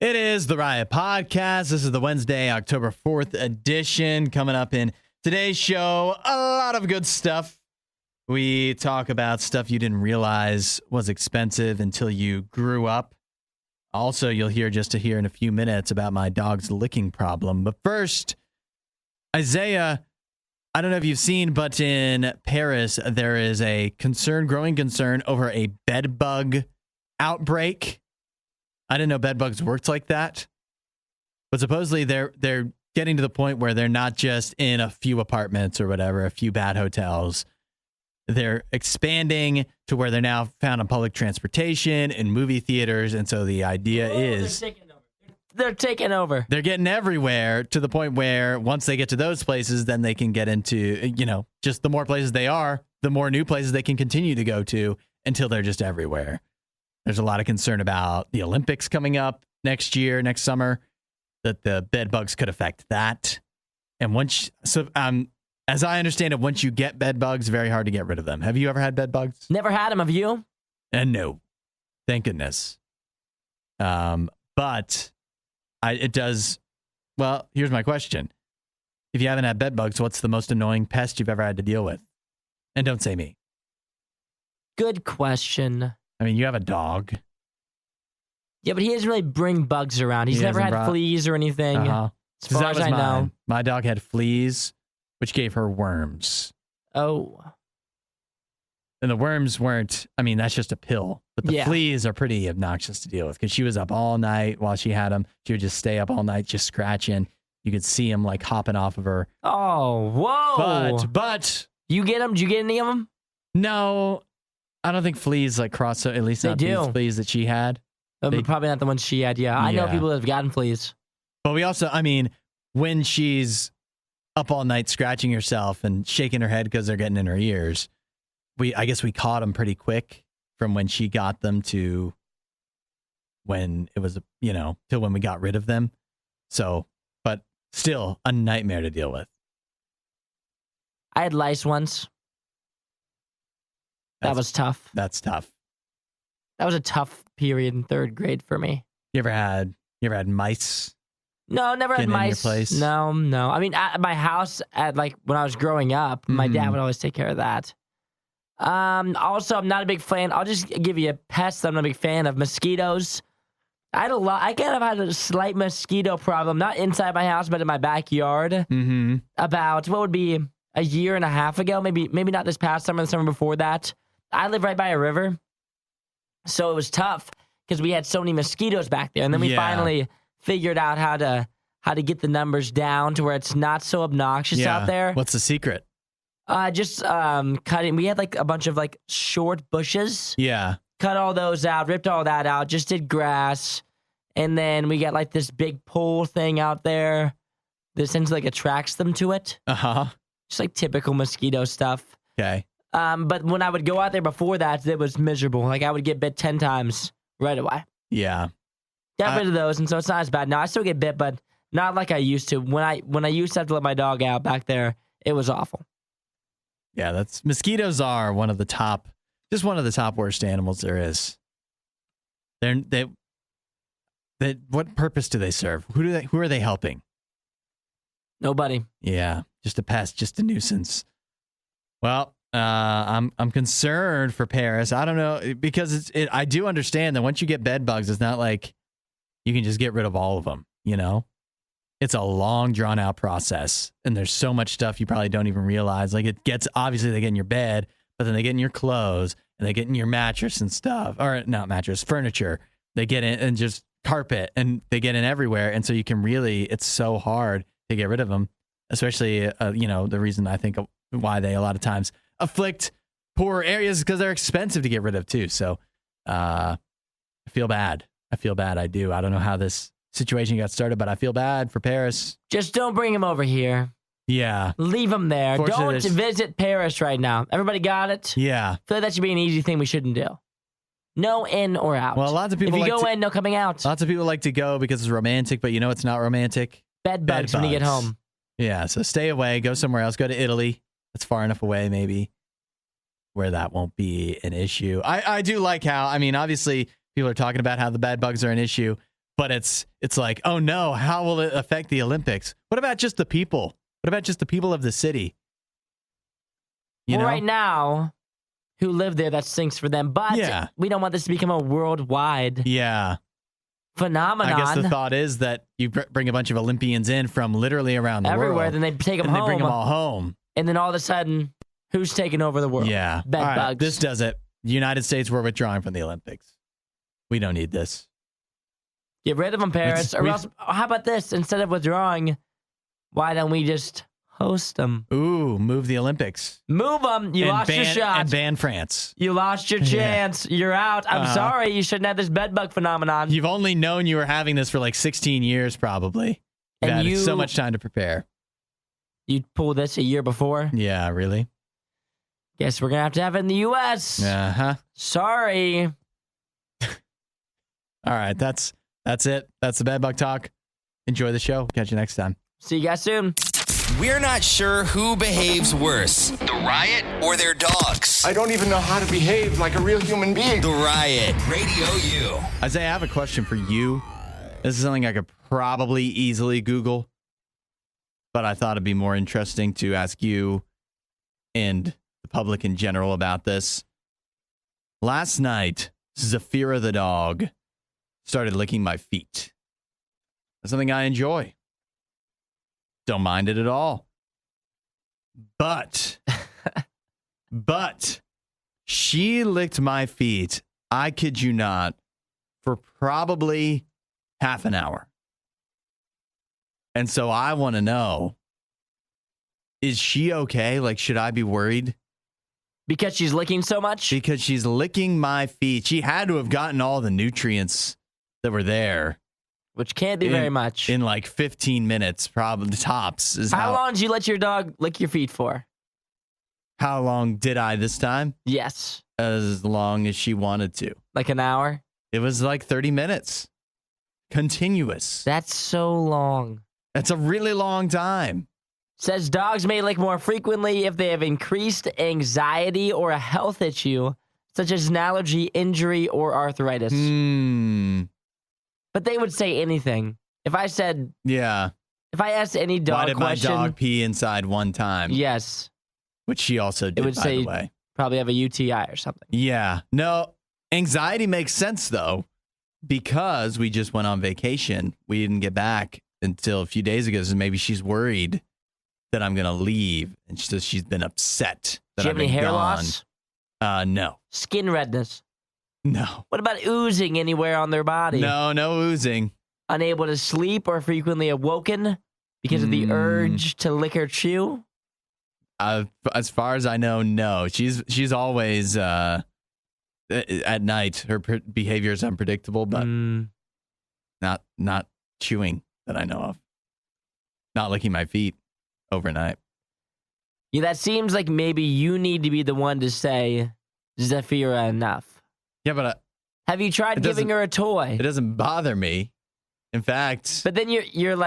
It is the Riot Podcast. This is the Wednesday, October 4th edition. Coming up in today's show, a lot of good stuff. We talk about stuff you didn't realize was expensive until you grew up. Also, you'll hear in a few minutes about my dog's licking problem. But first, Isaiah, I don't know if you've seen, but in Paris, there is a growing concern over a bed bug outbreak. I didn't know bed bugs worked like that. But supposedly they're getting to the point where they're not just in a few apartments or whatever, a few bad hotels. They're expanding to where they're now found on public transportation and movie theaters. And so the idea is they're taking over. They're getting everywhere to the point where once they get to those places, then they can get into, just the more places they are, the more new places they can continue to go to until they're just everywhere. There's a lot of concern about the Olympics coming up next summer, that the bed bugs could affect that. And as I understand it, once you get bed bugs, very hard to get rid of them. Have you ever had bed bugs? Never had them. Have you? No, thank goodness. But it does. Well, here's my question: if you haven't had bed bugs, what's the most annoying pest you've ever had to deal with? And don't say me. Good question. I mean, you have a dog. Yeah, but he doesn't really bring bugs around. He's never had fleas or anything. Uh-huh. As far as I know. My dog had fleas, which gave her worms. Oh. And the worms weren't, that's just a pill. But the fleas are pretty obnoxious to deal with because she was up all night while she had them. She would just stay up all night just scratching. You could see them like hopping off of her. Oh, whoa. But. You get them? Did you get any of them? No. I don't think fleas cross, at least not these fleas that she had. Probably not the ones she had, yeah. I know people that have gotten fleas. But we also, when she's up all night scratching herself and shaking her head because they're getting in her ears, I guess we caught them pretty quick from when she got them to when it was, till when we got rid of them. So, but still a nightmare to deal with. I had lice once. That was tough. That's tough. That was a tough period in third grade for me. You ever had mice? No, never had mice. In your place? No. At my house, when I was growing up, my dad would always take care of that. Also, I'm not a big fan. I'll just give you a pest I'm not a big fan of. Mosquitoes. I kind of had a slight mosquito problem, not inside my house, but in my backyard. Mm-hmm. About what would be a year and a half ago, maybe not this past summer, the summer before that. I live right by a river, so it was tough because we had so many mosquitoes back there. And then we finally figured out how to get the numbers down to where it's not so obnoxious out there. What's the secret? Just cutting. We had a bunch of short bushes. Yeah. Cut all those out, ripped all that out, just did grass. And then we got this big pole thing out there that essentially attracts them to it. Uh-huh. Just typical mosquito stuff. Okay. But when I would go out there before that, it was miserable. I would get bit 10 times right away. Yeah. Got rid of those, and so it's not as bad. Now I still get bit, but not like I used to. When I used to have to let my dog out back there, it was awful. Yeah, mosquitoes are one of the top worst animals there is. What purpose do they serve? Who are they helping? Nobody. Yeah, just a pest, just a nuisance. Well, I'm concerned for Paris. I don't know, because I do understand that once you get bed bugs, it's not like you can just get rid of all of them, It's a long, drawn out process, and there's so much stuff you probably don't even realize. Obviously they get in your bed, but then they get in your clothes, and they get in your mattress and stuff, or not mattress, furniture. They get in, and just carpet, and they get in everywhere, and so it's so hard to get rid of them, especially, the reason I think why they a lot of times afflict poorer areas is because they're expensive to get rid of too. So I feel bad. I do. I don't know how this situation got started, but I feel bad for Paris. Just don't bring him over here. Yeah. Leave him there. Don't visit Paris right now. Everybody got it? Yeah. I feel like that should be an easy thing we shouldn't do. No in or out. Well, lots of people if you go in, no coming out. Lots of people like to go because it's romantic, but it's not romantic. Bed bugs when you get home. Yeah, so stay away. Go somewhere else. Go to Italy. That's far enough away, maybe, where that won't be an issue. I do like how, obviously, people are talking about how the bed bugs are an issue, But it's like, oh no, how will it affect the Olympics? What about just the people? What about just the people of the city? Right now, who live there, that stinks for them. But we don't want this to become a worldwide phenomenon. I guess the thought is that you bring a bunch of Olympians in from literally around the everywhere, world. then they take them home. They bring them all home. And then all of a sudden, who's taking over the world? Yeah. Bed bugs. Right, this does it. The United States, we're withdrawing from the Olympics. We don't need this. Get rid of them, Paris. Or else, how about this? Instead of withdrawing, why don't we just host them? Ooh, move the Olympics. Move them. You lost your shot. And ban France. You lost your chance. You're out. I'm sorry. You shouldn't have this bedbug phenomenon. You've only known you were having this for like 16 years, probably. And you had so much time to prepare. You'd pull this a year before? Yeah, really? Guess we're going to have it in the U.S. Uh-huh. Sorry. All right, that's it. That's the bedbug talk. Enjoy the show. Catch you next time. See you guys soon. We're not sure who behaves worse, the Riot or their dogs. I don't even know how to behave like a real human being. The Riot, RadioU. Isaiah, I have a question for you. This is something I could probably easily Google, but I thought it'd be more interesting to ask you and the public in general about this. Last night, Zafira the dog started licking my feet. That's something I enjoy. Don't mind it at all. But she licked my feet, I kid you not, for probably half an hour. And so I want to know, is she okay? Like, should I be worried? Because she's licking so much? Because she's licking my feet. She had to have gotten all the nutrients that were there. Which can't be very much. In like 15 minutes, probably tops. How long did you let your dog lick your feet for? How long did I this time? Yes. As long as she wanted to. Like an hour? It was like 30 minutes. Continuous. That's so long. That's a really long time. Says dogs may lick more frequently if they have increased anxiety or a health issue, such as an allergy, injury, or arthritis. But they would say anything. If I said... Yeah. If I asked any dog question... Why did my dog pee inside one time? Yes. Which she also did, it would by say the way. Probably have a UTI or something. Yeah. No, anxiety makes sense, though, because we just went on vacation. We didn't get back until a few days ago, so maybe she's worried that I'm going to leave, and so she's been upset that Do you I've have any been hair gone. loss? No. Skin redness? No. What about oozing anywhere on their body? No oozing. Unable to sleep or frequently awoken because of the urge to lick or chew? As far as I know, no. She's always at night. Her behavior is unpredictable, but not chewing that I know of. Not licking my feet overnight. Yeah, that seems like maybe you need to be the one to say, Zafira, enough. Yeah, but have you tried giving her a toy? It doesn't bother me. In fact, but then you're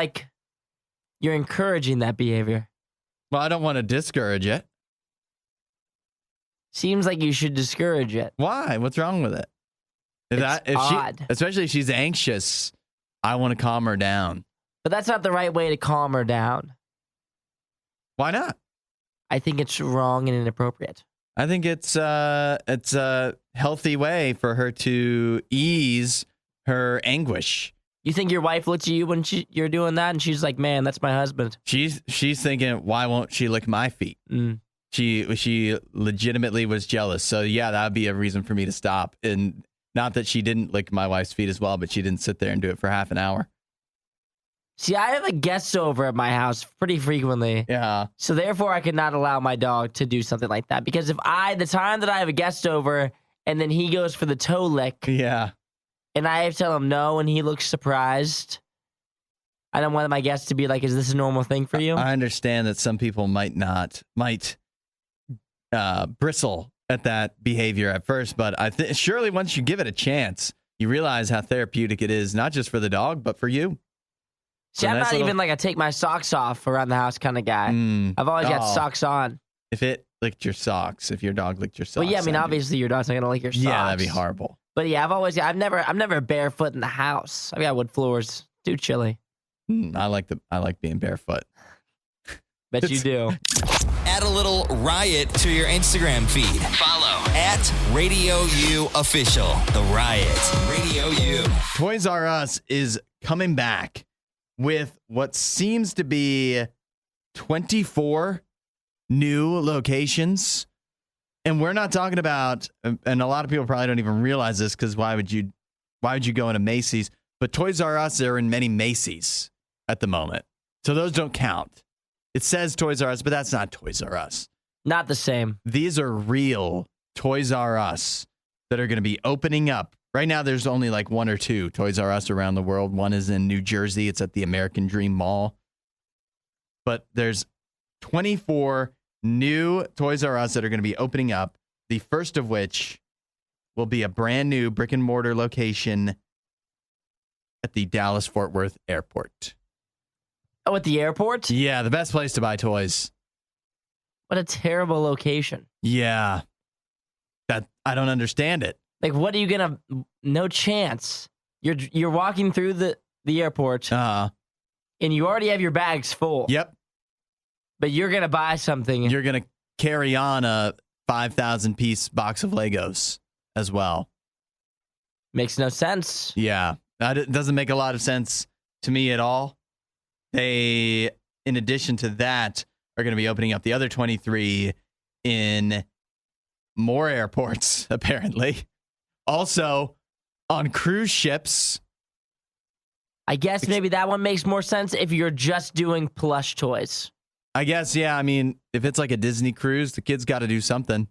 encouraging that behavior. Well, I don't want to discourage it. Seems like you should discourage it. Why? What's wrong with it? It's odd. Especially if she's anxious, I want to calm her down. But that's not the right way to calm her down. Why not? I think it's wrong and inappropriate. I think it's a healthy way for her to ease her anguish. You think your wife looks at you when you're doing that, and she's like, "Man, that's my husband." She's thinking, "Why won't she lick my feet?" She legitimately was jealous. So yeah, that would be a reason for me to stop. And not that she didn't lick my wife's feet as well, but she didn't sit there and do it for half an hour. See, I have a guest over at my house pretty frequently. Yeah. So therefore, I could not allow my dog to do something like that. Because the time that I have a guest over and then he goes for the toe lick. Yeah. And I have to tell him no and he looks surprised. I don't want my guests to be like, is this a normal thing for you? I understand that some people might bristle at that behavior at first, but surely once you give it a chance, you realize how therapeutic it is, not just for the dog, but for you. See, I'm not even like a take my socks off around the house kind of guy. I've always got socks on. If it licked your socks, if your dog licked your socks. Well, yeah, I mean, obviously your dog's not going to lick your socks. Yeah, that'd be horrible. But yeah, I'm never barefoot in the house. I've got wood floors. Too chilly. I like being barefoot. Bet you do. Add a little riot to your Instagram feed. Follow at RadioU Official. The Riot. Radio U. Toys R Us is coming back with what seems to be 24 new locations. And we're not talking about, and a lot of people probably don't even realize this because why would you go into Macy's? But Toys R Us are in many Macy's at the moment. So those don't count. It says Toys R Us, but that's not Toys R Us. Not the same. These are real Toys R Us that are going to be opening up. Right now, there's only like one or two Toys R Us around the world. One is in New Jersey. It's at the American Dream Mall. But there's 24 new Toys R Us that are going to be opening up. The first of which will be a brand new brick and mortar location at the Dallas-Fort Worth Airport. Oh, at the airport? Yeah, the best place to buy toys. What a terrible location. Yeah. That I don't understand it. Like, what are you gonna? No chance. You're walking through the airport, and you already have your bags full. Yep. But you're gonna buy something. You're gonna carry on a 5,000 piece box of Legos as well. Makes no sense. Yeah, that doesn't make a lot of sense to me at all. They, in addition to that, are going to be opening up the other 23 in more airports, apparently. Also, on cruise ships. I guess maybe that one makes more sense if you're just doing plush toys. I guess, yeah. I mean, if it's like a Disney cruise, the kids got to do something.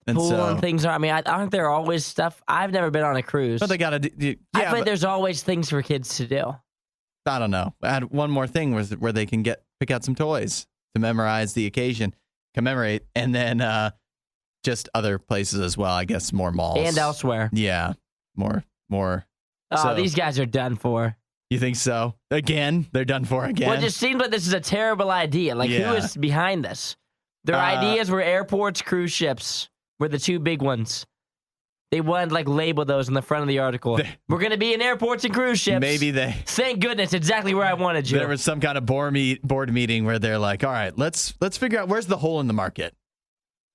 And Pool and things are. I mean, aren't there always stuff? I've never been on a cruise. But they got to do. Yeah, I feel like there's always things for kids to do. I don't know. I had one more thing where they can pick out some toys to memorize the occasion, commemorate, and then just other places as well. I guess more malls and elsewhere. Yeah, more. Oh, So, these guys are done for. You think so? Again, they're done for again. Well, it just seems like this is a terrible idea. Like, Yeah. who is behind this? Their ideas were airports, cruise ships were the two big ones. They wanted to label those in the front of the article. We're going to be in airports and cruise ships. Maybe they. Thank goodness, exactly where I wanted you. There was some kind of board meeting where they're like, all right, let's figure out where's the hole in the market.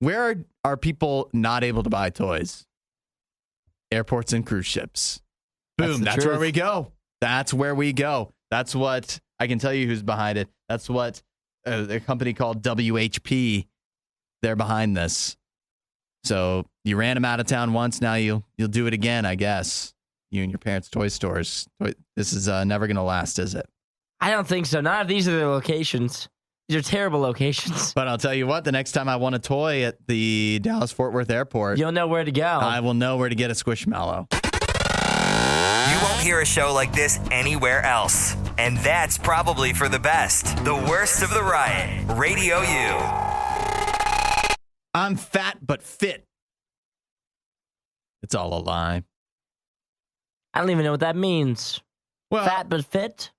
Where are people not able to buy toys? Airports and cruise ships. Boom, that's where we go. That's where we go. That's what I can tell you who's behind it. That's what a company called WHP, they're behind this. So you ran them out of town once. Now you'll do it again, I guess. You and your parents' toy stores. This is never going to last, is it? I don't think so. Not if these are the locations. These are terrible locations. But I'll tell you what, the next time I want a toy at the Dallas-Fort Worth Airport, you'll know where to go. I will know where to get a Squishmallow. You won't hear a show like this anywhere else. And that's probably for the best. The Worst of the Riot. Radio U. I'm fat but fit. It's all a lie. I don't even know what that means. Well, Fat but fit?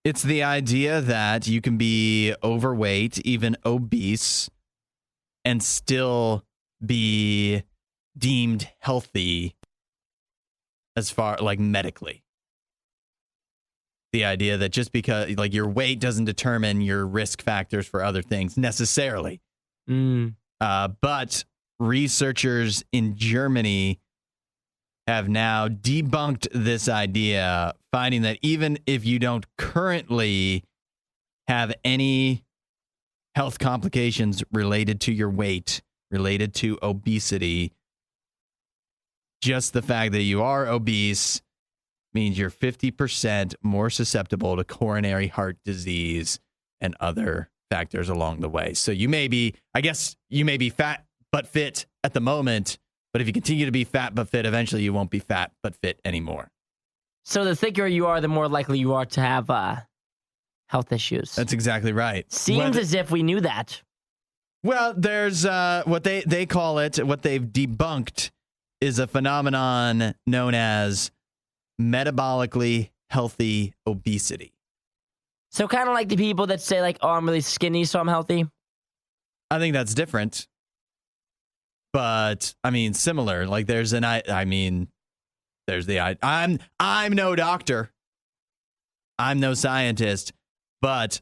It's the idea that you can be overweight, even obese, and still be deemed healthy as far medically. The idea that just because your weight doesn't determine your risk factors for other things necessarily. But researchers in Germany have now debunked this idea, finding that even if you don't currently have any health complications related to your weight, related to obesity, just the fact that you are obese means you're 50% more susceptible to coronary heart disease and other factors along the way. So you may be fat but fit at the moment, but if you continue to be fat but fit, eventually you won't be fat but fit anymore. So the thicker you are, the more likely you are to have health issues. That's exactly right. Seems as if we knew that. Well, there's what they call it, what they've debunked is a phenomenon known as metabolically healthy obesity. So kind of like the people that say oh, I'm really skinny, so I'm healthy. I think that's different. But I mean, similar. Like there's the I'm no doctor. I'm no scientist. But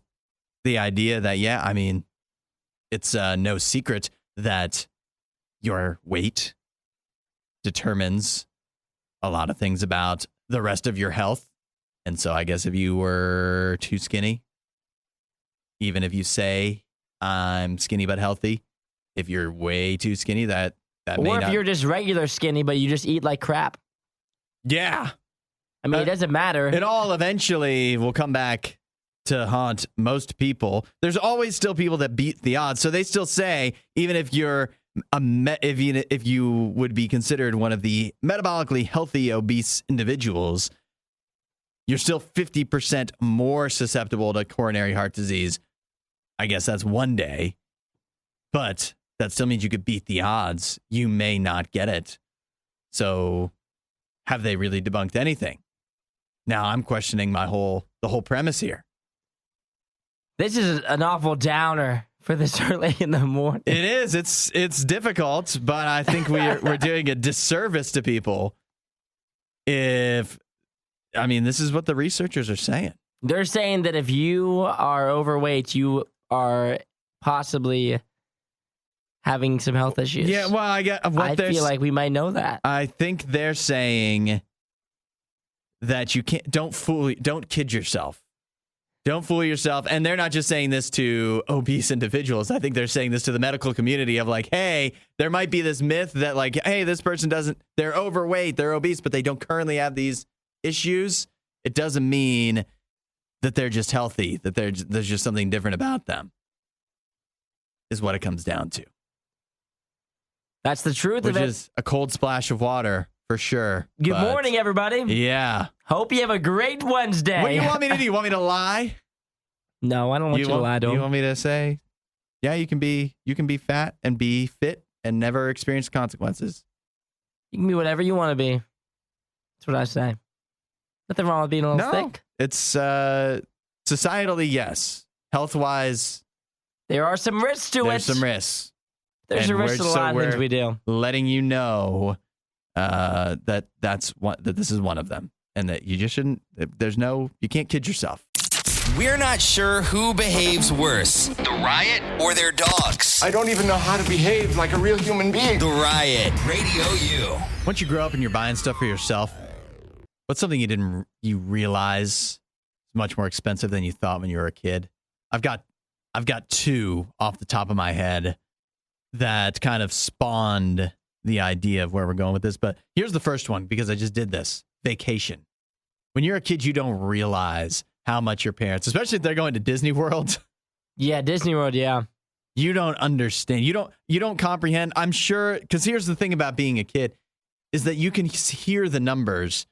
the idea that, yeah, I mean, it's no secret that your weight determines a lot of things about the rest of your health. And so I guess if you were too skinny, even if you say I'm skinny but healthy, if you're way too skinny, that may not. Or if you're just regular skinny, but you just eat like crap. Yeah. I mean, it doesn't matter. It all eventually will come back to haunt most people. There's always still people that beat the odds. So they still say, even if you're if you would be considered one of the metabolically healthy obese individuals, you're still 50% more susceptible to coronary heart disease. I guess that's one day, but that still means you could beat the odds. You may not get it. So have they really debunked anything? Now I'm questioning the whole premise here. This is an awful downer for this early in the morning. It is. It's difficult, but I think we're doing a disservice to people. This is what the researchers are saying. They're saying that if you are overweight, you are possibly having some health issues. Yeah, well, I feel like we might know that. I think they're saying that you don't kid yourself. Don't fool yourself. And they're not just saying this to obese individuals. I think they're saying this to the medical community of like, hey, there might be this myth that like, hey, this person they're overweight, they're obese, but they don't currently have these issues. It doesn't mean that they're just healthy, that there's just something different about them, is what it comes down to. That's the truth of it. Which is a cold splash of water, for sure. Good morning, everybody. Yeah. Hope you have a great Wednesday. What do you want me to do? You want me to lie? No, I don't want you to lie to him. You want me to say, yeah, you can be fat and be fit and never experience consequences? You can be whatever you want to be. That's what I say. Nothing wrong with being a little thick. It's societally, yes. Health-wise, there are some risks to it. There's some risks. There's a risk to a lot of things we do. Letting you know that this is one of them, and that you just shouldn't. You can't kid yourself. We're not sure who behaves worse, the Riot or their dogs. I don't even know how to behave like a real human being. The Riot, RadioU. Once you grow up and you're buying stuff for yourself, what's something you realize is much more expensive than you thought when you were a kid? I've got two off the top of my head that kind of spawned the idea of where we're going with this. But here's the first one, because I just did this. Vacation. When you're a kid, you don't realize how much your parents, especially if they're going to Disney World. Yeah, Disney World, yeah. You don't understand. You don't comprehend. I'm sure, because here's the thing about being a kid, is that you can hear the numbers,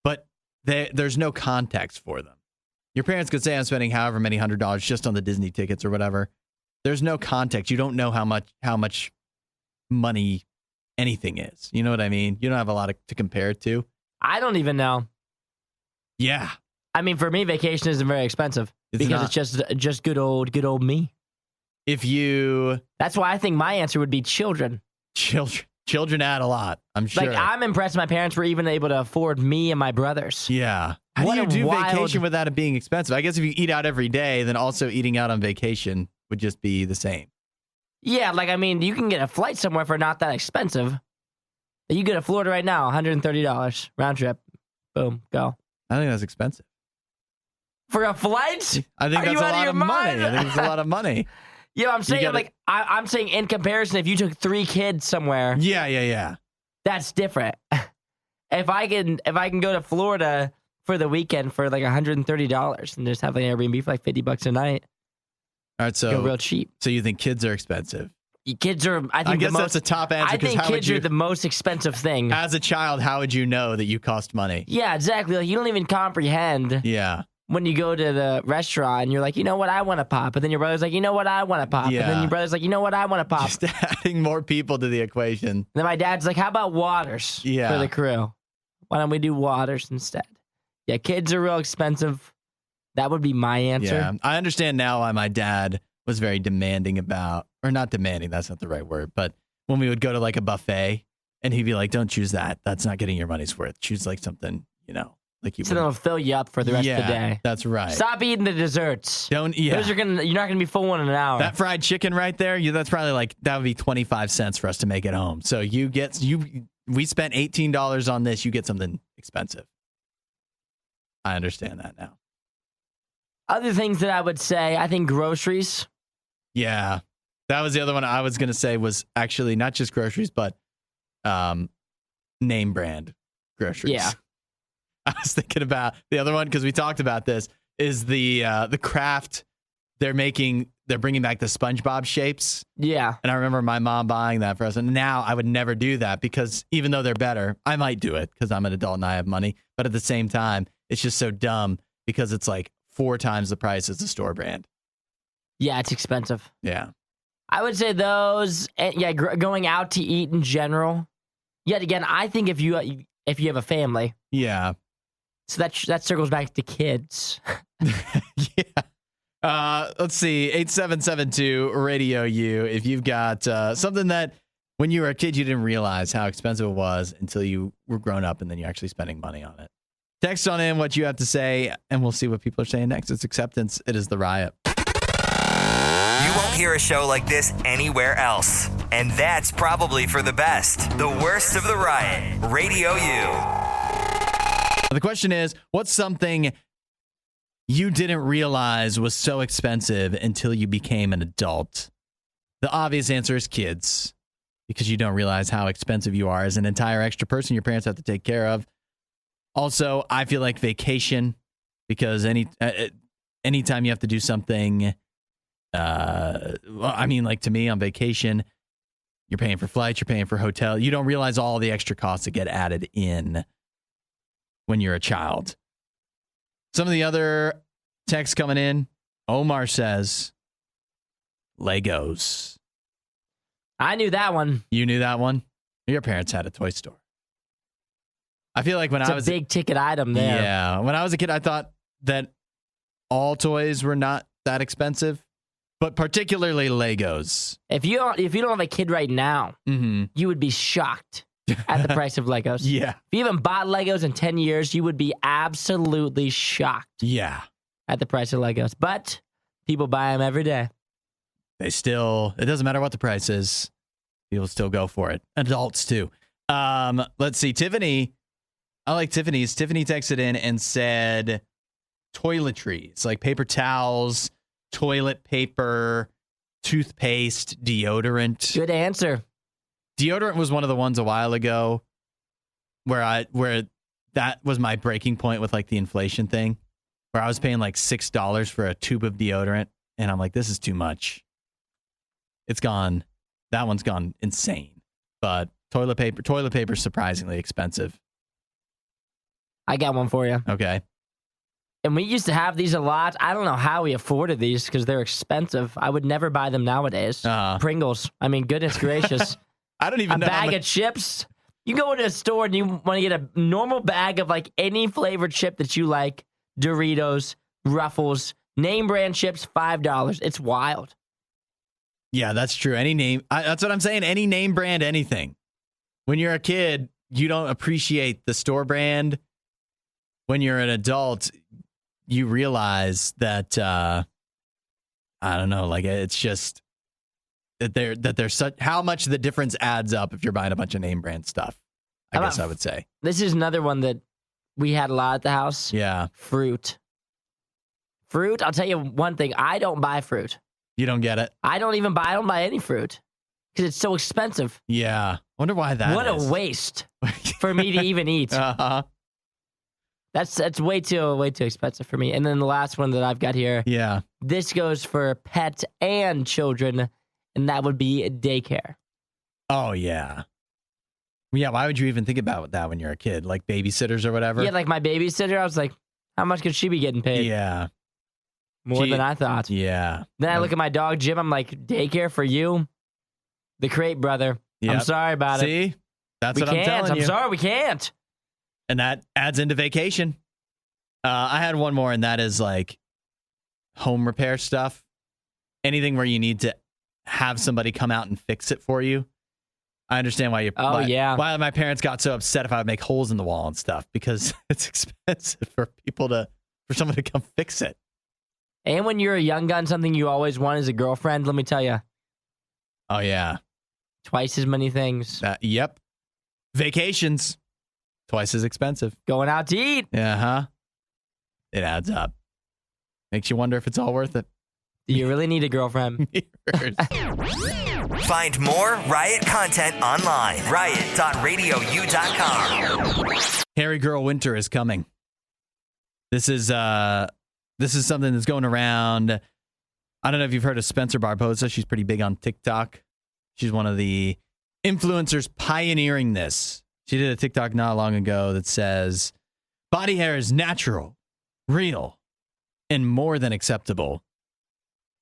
but there's no context for them. Your parents could say, I'm spending however many $100 just on the Disney tickets or whatever. There's no context. You don't know how much money anything is. You know what I mean? You don't have a lot to compare it to. I don't even know. Yeah. I mean, for me, vacation isn't very expensive because it's just good old me. That's why I think my answer would be children. Children add a lot, I'm sure. Like, I'm impressed my parents were even able to afford me and my brothers. Yeah. How do you do vacation without it being expensive? I guess if you eat out every day, then also eating out on vacation would just be the same. Yeah, like, I mean, you can get a flight somewhere for not that expensive. You go to Florida right now, $130 round trip. Boom, go. I think that's expensive. For a flight? I think that's a lot of money. I think it's a lot of money. Yeah, I'm saying I'm saying in comparison, if you took 3 kids somewhere, yeah, that's different. If I can go to Florida for the weekend for like $130 and just have like an Airbnb for like $50 a night, all right, so go real cheap. So you think kids are expensive? Kids are. I guess that's a top answer. I think kids are the most expensive thing. As a child, how would you know that you cost money? Yeah, exactly. Like, you don't even comprehend. Yeah. When you go to the restaurant and you're like, you know what, I want to pop. And then your brother's like, you know what, I want to pop. Yeah. And then your brother's like, you know what, I want to pop. Just adding more people to the equation. And then my dad's like, how about waters for the crew? Why don't we do waters instead? Yeah, kids are real expensive. That would be my answer. Yeah, I understand now why my dad was very demanding about, or not demanding, that's not the right word, but when we would go to like a buffet, and he'd be like, "Don't choose that. That's not getting your money's worth. Choose like something, like you." So it'll fill you up for the rest of the day. That's right. Stop eating the desserts. Don't. Yeah. You're not gonna be full in an hour. That fried chicken right there. That's probably like that would be 25 cents for us to make it home. So we spent $18 on this. You get something expensive. I understand that now. Other things that I would say, I think groceries. Yeah, that was the other one I was gonna say was actually not just groceries, but name brand groceries. Yeah. I was thinking about the other one because we talked about this is the Kraft. They're bringing back the SpongeBob shapes. Yeah. And I remember my mom buying that for us. And now I would never do that because even though they're better, I might do it because I'm an adult and I have money. But at the same time, it's just so dumb because it's like 4 times the price as the store brand. Yeah, it's expensive. Yeah. I would say those. Yeah, going out to eat in general. Yet again, I think if you have a family. Yeah. So that circles back to kids. Yeah. Let's see. 8772 RadioU. If you've got something that when you were a kid, you didn't realize how expensive it was until you were grown up and then you're actually spending money on it. Text on in what you have to say, and we'll see what people are saying next. It's Acceptance. It is The Riot. You won't hear a show like this anywhere else. And that's probably for the best. The Worst of the Riot. Radio U. The question is, what's something you didn't realize was so expensive until you became an adult? The obvious answer is kids, because you don't realize how expensive you are as an entire extra person your parents have to take care of. Also, I feel like vacation, because anytime you have to do something, like to me on vacation, you're paying for flights, you're paying for hotel. You don't realize all the extra costs that get added in when you're a child. Some of the other texts coming in, Omar says, Legos. I knew that one. You knew that one? Your parents had a toy store. I feel like when I was a big ticket item there. Yeah. When I was a kid, I thought that all toys were not that expensive, but particularly Legos. If you don't have a kid right now, you would be shocked at the price of Legos. Yeah. If you haven't bought Legos in 10 years, you would be absolutely shocked. Yeah. At the price of Legos. But people buy them every day. It doesn't matter what the price is. People still go for it. Adults too. Let's see. Tiffany, I like Tiffany's. Tiffany texted in and said toiletries, like paper towels, toilet paper, toothpaste, deodorant. Good answer. Deodorant was one of the ones a while ago where that was my breaking point with like the inflation thing, where I was paying like $6 for a tube of deodorant. And I'm like, this is too much. It's gone. That one's gone insane. But toilet paper is surprisingly expensive. I got one for you. Okay. And we used to have these a lot. I don't know how we afforded these because they're expensive. I would never buy them nowadays. Pringles. I mean, goodness gracious. I don't even know. A bag of chips. You go into a store and you want to get a normal bag of like any flavored chip that you like. Doritos, Ruffles, name brand chips, $5. It's wild. Yeah, that's true. That's what I'm saying. Any name brand, anything. When you're a kid, you don't appreciate the store brand. When you're an adult, you realize that, I don't know, like it's just that there's such, how much the difference adds up if you're buying a bunch of name brand stuff. I guess I would say. This is another one that we had a lot at the house. Yeah. Fruit, I'll tell you one thing. I don't buy fruit. You don't get it? I don't buy any fruit because it's so expensive. Yeah. Wonder why that What is. a waste for me to even eat. Uh-huh. That's way too expensive for me. And then the last one that I've got here. Yeah. This goes for pets and children, and that would be daycare. Oh, yeah. Yeah, why would you even think about that when you're a kid? Like babysitters or whatever? Yeah, like my babysitter, I was like, how much could she be getting paid? Yeah. More than I thought. Yeah. Then I look at my dog, Jim. I'm like, daycare for you? The crate, brother. Yep. I'm sorry about it. See? That's what I'm telling you. I'm sorry, we can't. And that adds into vacation. I had one more, and that is like home repair stuff. Anything where you need to have somebody come out and fix it for you. I understand why why my parents got so upset if I would make holes in the wall and stuff, because it's expensive for someone to come fix it. And when you're a young gun, something you always want is a girlfriend. Let me tell you. Oh yeah, twice as many things. Yep. Vacations, twice as expensive. Going out to eat. Yeah, it adds up. Makes you wonder if it's all worth it. Do you really need a girlfriend? Find more Riot content online. Riot.radiou.com. Hairy Girl Winter is coming. This is something that's going around. I don't know if you've heard of Spencer Barbosa. She's pretty big on TikTok. She's one of the influencers pioneering this. She did a TikTok not long ago that says, body hair is natural, real, and more than acceptable.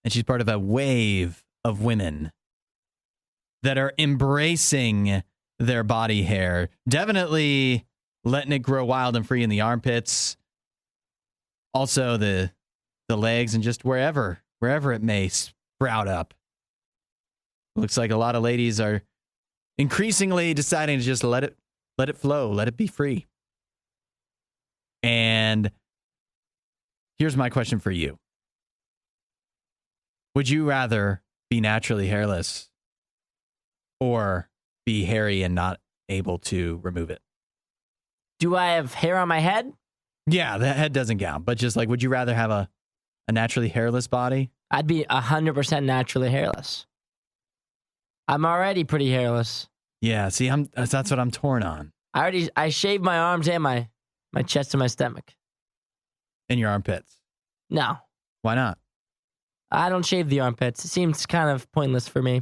And she's part of a wave of women that are embracing their body hair. Definitely letting it grow wild and free in the armpits. Also the legs and just wherever it may sprout up. Looks like a lot of ladies are increasingly deciding to just let it flow, let it be free. And here's my question for you. Would you rather be naturally hairless or be hairy and not able to remove it? Do I have hair on my head? Yeah, the head doesn't count, but just like, would you rather have a naturally hairless body? I'd be 100% naturally hairless. I'm already pretty hairless. Yeah, see, that's what I'm torn on. I shaved my arms and my chest and my stomach. And your armpits? No. Why not? I don't shave the armpits. It seems kind of pointless for me.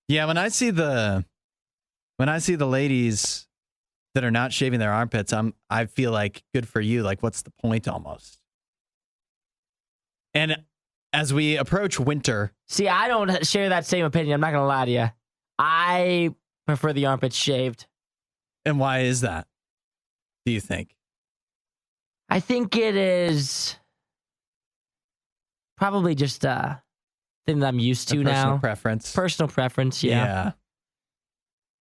Yeah, when I see the ladies that are not shaving their armpits, I feel like good for you. Like, what's the point almost? And as we approach winter, see, I don't share that same opinion. I'm not gonna lie to you. I prefer the armpits shaved. And why is that? Do you think? I think it is probably just a thing that I'm used to now. Personal preference. Personal preference, yeah.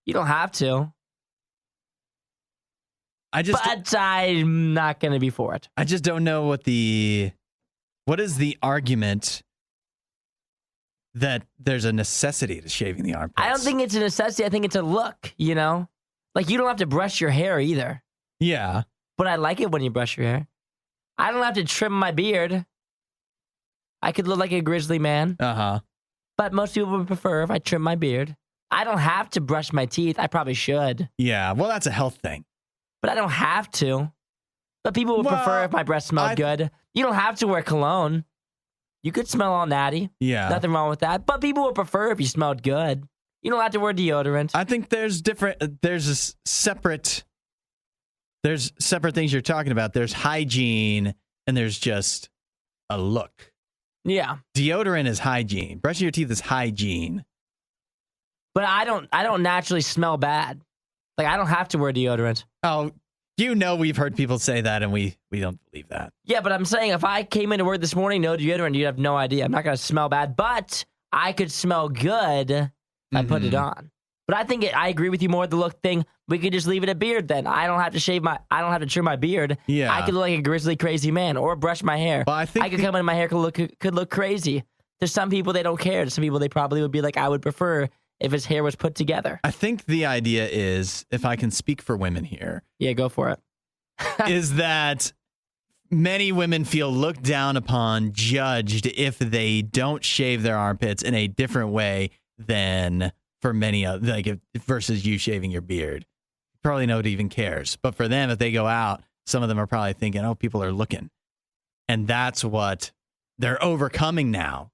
You don't have to. But I'm not going to be for it. I just don't know what is the argument that there's a necessity to shaving the armpits. I don't think it's a necessity. I think it's a look, you know? Like, you don't have to brush your hair either. Yeah. But I like it when you brush your hair. I don't have to trim my beard. I could look like a grizzly man. Uh-huh. But most people would prefer if I trim my beard. I don't have to brush my teeth. I probably should. Yeah, well, that's a health thing. But I don't have to. But people would prefer if my breath smelled good. You don't have to wear cologne. You could smell all natty. Yeah. Nothing wrong with that. But people would prefer if you smelled good. You don't have to wear deodorant. I think there's separate things you're talking about. There's hygiene and there's just a look. Yeah. Deodorant is hygiene. Brushing your teeth is hygiene. But I don't naturally smell bad. Like, I don't have to wear deodorant. Oh, we've heard people say that, and we don't believe that. Yeah, but I'm saying if I came into work this morning, no deodorant, you'd have no idea. I'm not going to smell bad, but I could smell good if I put it on. But I agree with you more with the look thing. We could just leave it at beard then. I don't have to trim my beard. Yeah. I could look like a grizzly crazy man or brush my hair. Well, I could come in, my hair could look crazy. There's some people they don't care. There's some people they probably would be like, I would prefer if his hair was put together. I think the idea is, if I can speak for women here. Yeah, go for it. is that many women feel looked down upon, judged if they don't shave their armpits in a different way than for many versus you shaving your beard. Probably nobody even cares. But for them, if they go out, some of them are probably thinking, oh, people are looking. And that's what they're overcoming now.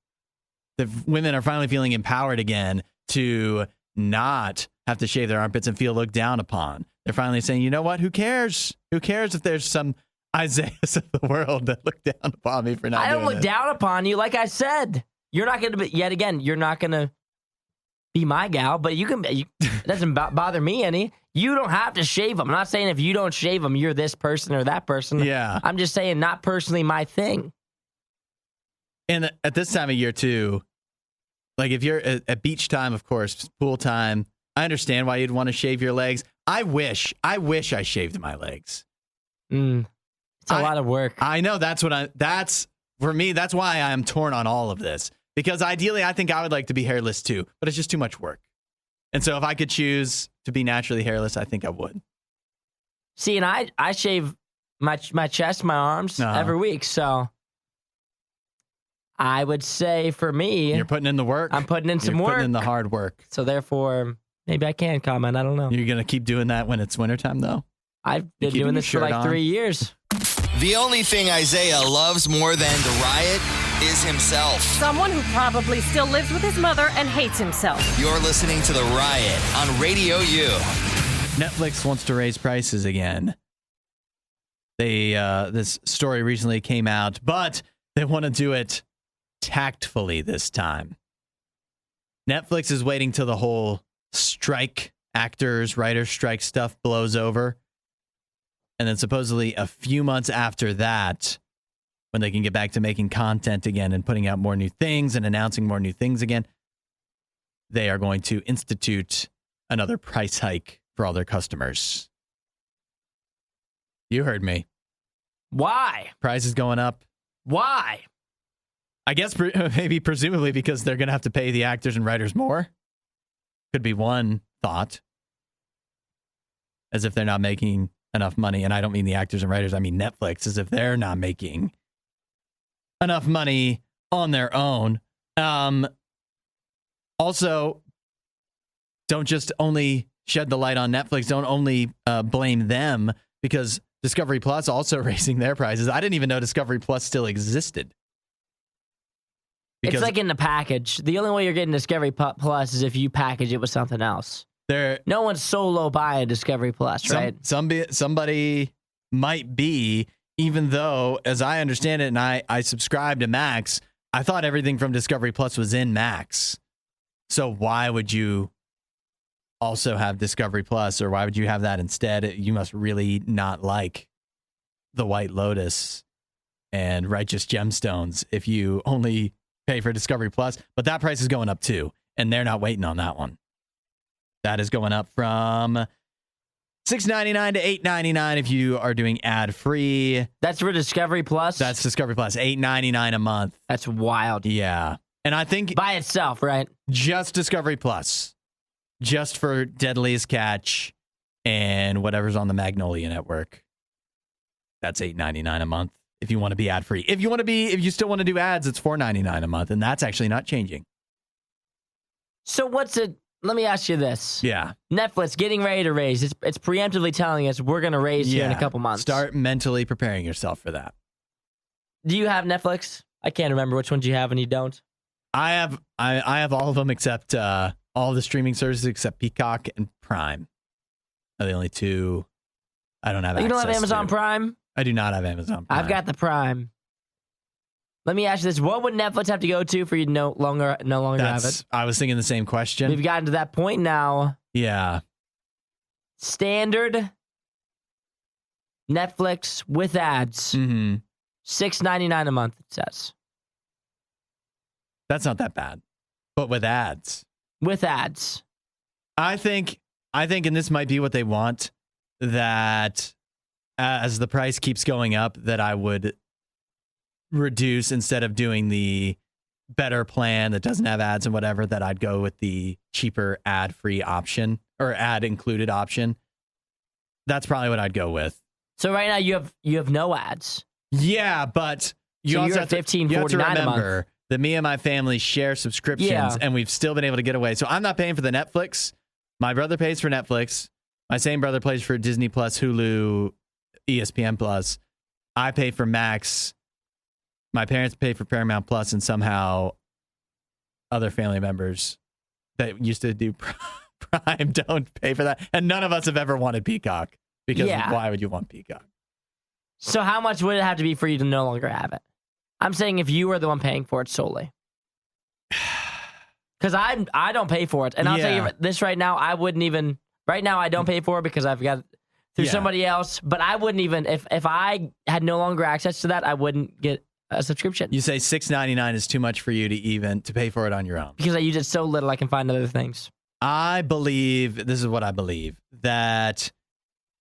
The women are finally feeling empowered again to not have to shave their armpits and feel looked down upon. They're finally saying, you know what? Who cares? Who cares if there's some Isaiahs of the world that look down upon me for not doing it? I don't look down upon you. Like I said, you're not going to you're not going to be my gal, but it doesn't bother me any. You don't have to shave them. I'm not saying if you don't shave them, you're this person or that person. Yeah. I'm just saying not personally my thing. And at this time of year too, like if you're at beach time, of course, pool time, I understand why you'd want to shave your legs. I wish I shaved my legs. It's a lot of work. I know for me, that's why I'm torn on all of this. Because ideally, I think I would like to be hairless too, but it's just too much work. And so if I could choose to be naturally hairless, I think I would. See, and I shave my chest, my arms every week, so I would say for me, you're putting in the work. I'm putting in some work. Putting in the hard work. So therefore, maybe I can comment. I don't know. You're gonna keep doing that when it's wintertime, though. I've been doing this for like 3 years. The only thing Isaiah loves more than the riot is himself. Someone who probably still lives with his mother and hates himself. You're listening to The Riot on RadioU. Netflix wants to raise prices again. This story recently came out, but they want to do it tactfully this time. Netflix is waiting till the whole strike, actors, writers strike stuff blows over. And then supposedly a few months after that, when they can get back to making content again and putting out more new things and announcing more new things again, they are going to institute another price hike for all their customers. You heard me. Why? Price is going up. Why? I guess maybe presumably because they're going to have to pay the actors and writers more. Could be one thought. As if they're not making enough money. And I don't mean the actors and writers. I mean Netflix, as if they're not making enough money on their own. Also, don't just only shed the light on Netflix. Don't only blame them, because Discovery Plus also raising their prices. I didn't even know Discovery Plus still existed. It's like in the package. The only way you're getting Discovery Plus is if you package it with something else. No one's solo buying Discovery Plus, right? Somebody might be, even though, as I understand it, and I subscribe to Max, I thought everything from Discovery Plus was in Max. So why would you also have Discovery Plus, or why would you have that instead? You must really not like The White Lotus and Righteous Gemstones if you only pay for Discovery Plus. But that price is going up too, and they're not waiting on that one. That is going up from $6.99 to $8.99 if you are doing ad-free. That's for Discovery Plus? That's Discovery Plus, $8.99 a month. That's wild. Yeah. And I think by itself, right? Just Discovery Plus. Just for Deadliest Catch and whatever's on the Magnolia Network. That's $8.99 a month if you want to be ad-free. If you still want to do ads, it's $4.99 a month, and that's actually not changing. So let me ask you this. Yeah. Netflix getting ready to raise. It's preemptively telling us we're going to raise here in a couple months. Start mentally preparing yourself for that. Do you have Netflix? I can't remember which ones you have and you don't. I have all of them except all the streaming services except Peacock and Prime are the only two I don't have access to. You don't have Amazon Prime? I do not have Amazon Prime. I've got the Prime. Let me ask you this. What would Netflix have to go to for you to no longer have it? I was thinking the same question. We've gotten to that point now. Yeah. Standard Netflix with ads. Mm-hmm. $6.99 a month, it says. That's not that bad. But with ads. With ads. I think, and this might be what they want, that as the price keeps going up, that I would reduce, instead of doing the better plan that doesn't have ads and whatever, that I'd go with the cheaper ad-free option or ad-included option. That's probably what I'd go with. So right now you have no ads. Yeah, but you also have to remember that me and my family share subscriptions, and we've still been able to get away. So I'm not paying for the Netflix. My brother pays for Netflix. My same brother pays for Disney Plus, Hulu, ESPN Plus. I pay for Max. My parents pay for Paramount Plus, and somehow other family members that used to do Prime don't pay for that. And none of us have ever wanted Peacock, because why would you want Peacock? So how much would it have to be for you to no longer have it? I'm saying if you were the one paying for it solely. Because I don't pay for it. And I'll tell you this right now, I wouldn't even... Right now, I don't pay for it because I've got it through somebody else. But I wouldn't even... If I had no longer access to that, I wouldn't get a subscription. You say $6.99 is too much for you to pay for it on your own. Because I use it so little, I can find other things. I believe, this is what I believe, that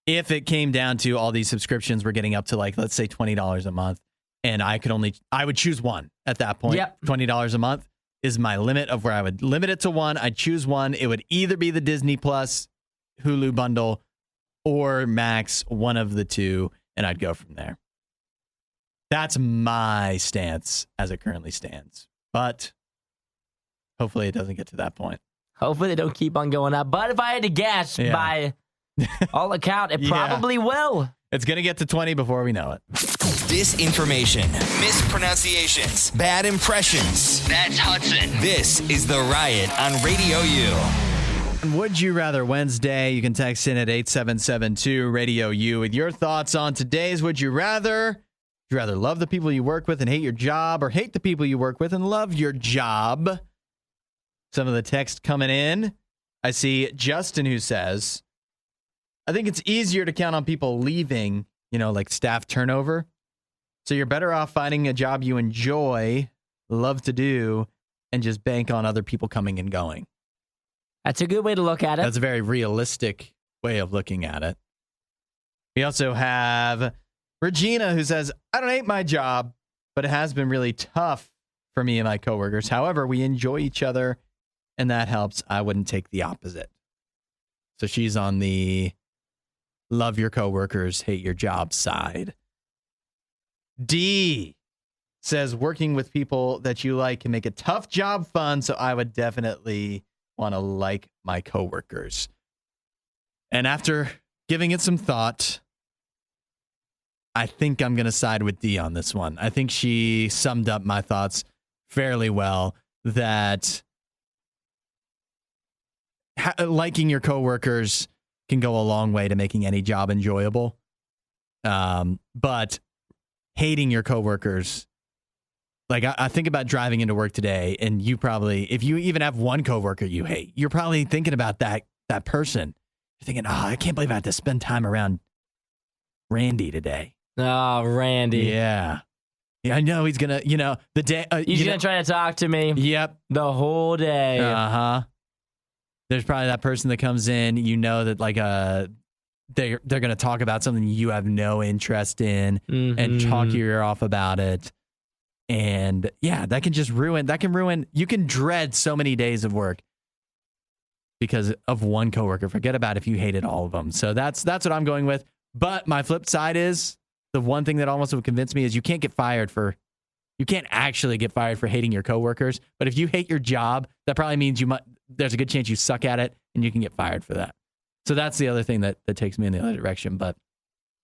if it came down to all these subscriptions, we're getting up to like, let's say $20 a month, and I would choose one at that point. Yep. $20 a month is my limit of where I would limit it to one. I'd choose one. It would either be the Disney Plus Hulu bundle or Max, one of the two, and I'd go from there. That's my stance as it currently stands. But hopefully it doesn't get to that point. Hopefully they don't keep on going up. But if I had to guess, by all account, it probably will. It's going to get to 20 before we know it. Disinformation, mispronunciations, bad impressions. That's Hudson. This is The Riot on Radio U. Would You Rather Wednesday. You can text in at 8772 Radio U with your thoughts on today's Would You Rather. Would you rather love the people you work with and hate your job, or hate the people you work with and love your job? Some of the text coming in. I see Justin, who says, I think it's easier to count on people leaving, like staff turnover. So you're better off finding a job you enjoy, love to do, and just bank on other people coming and going. That's a good way to look at it. That's a very realistic way of looking at it. We also have Regina, who says, I don't hate my job, but it has been really tough for me and my coworkers. However, we enjoy each other, and that helps. I wouldn't take the opposite. So she's on the love your coworkers, hate your job side. D says working with people that you like can make a tough job fun, so I would definitely want to like my coworkers. And after giving it some thought, I think I'm going to side with D on this one. I think she summed up my thoughts fairly well, that liking your coworkers can go a long way to making any job enjoyable. But hating your coworkers, like I think about driving into work today, and you probably, if you even have one coworker you hate, you're probably thinking about that person. You're thinking, I can't believe I have to spend time around Randy today. Oh, Randy. Yeah. Yeah, I know he's going to, the day. He's going to try to talk to me. Yep. The whole day. Uh-huh. There's probably that person that comes in, that like they're going to talk about something you have no interest in and talk your ear off about it. And yeah, that can ruin, you can dread so many days of work because of one coworker. Forget about if you hated all of them. So that's what I'm going with. But my flip side is, the one thing that almost would convince me is you can't actually get fired for hating your coworkers. But if you hate your job, that probably means there's a good chance you suck at it and you can get fired for that. So that's the other thing that takes me in the other direction. But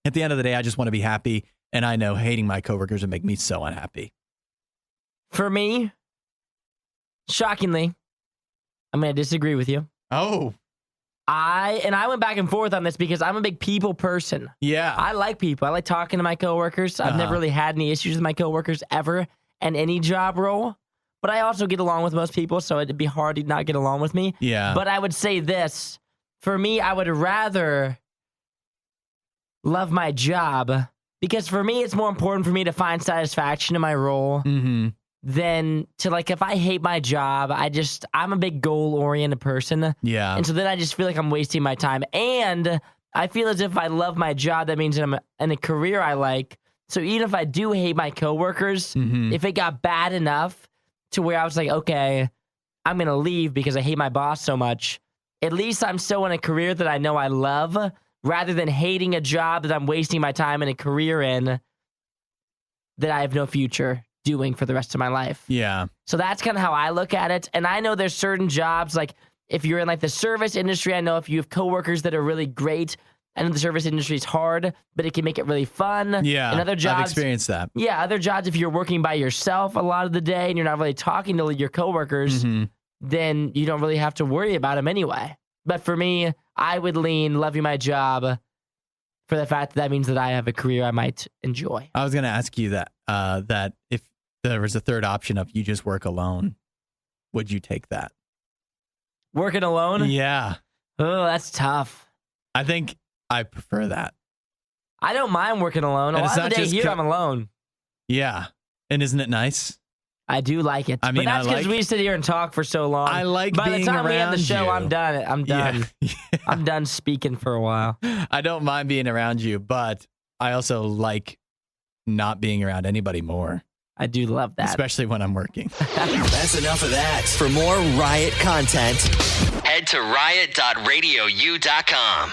at the end of the day, I just want to be happy. And I know hating my coworkers would make me so unhappy. For me, shockingly, I'm going to disagree with you. Oh. I went back and forth on this because I'm a big people person. Yeah. I like people. I like talking to my coworkers. I've never really had any issues with my coworkers ever in any job role. But I also get along with most people, so it'd be hard to not get along with me. Yeah. But I would say this. For me, I would rather love my job, because for me, it's more important for me to find satisfaction in my role than to, like, if I hate my job, I'm a big goal-oriented person. Yeah. And so then I just feel like I'm wasting my time. And I feel as if I love my job, that means that I'm in a career I like. So even if I do hate my coworkers, if it got bad enough to where I was like, okay, I'm going to leave because I hate my boss so much, at least I'm still in a career that I know I love, rather than hating a job that I'm wasting my time in a career in that I have no future doing for the rest of my life. Yeah. So that's kind of how I look at it. And I know there's certain jobs, like if you're in like the service industry, I know if you have coworkers that are really great, I know the service industry is hard, but it can make it really fun. Yeah. And other jobs, I've experienced that. Yeah. Other jobs, if you're working by yourself a lot of the day and you're not really talking to your coworkers, then you don't really have to worry about them anyway. But for me, I would lean loving my job for the fact that means that I have a career I might enjoy. I was going to ask you that if there was a third option of you just work alone, would you take that? Working alone? Yeah. Oh, that's tough. I think I prefer that. I don't mind working alone. A lot of the day here, I'm alone. Yeah. And isn't it nice? I do like it. I mean, but that's because we sit here and talk for so long. I like By being the time we end the around show, you. I'm done. I'm done. Yeah. I'm done speaking for a while. I don't mind being around you, but I also like not being around anybody more, I do love that. especially when I'm working. That's enough of that. For more Riot content, head to riot.radiou.com.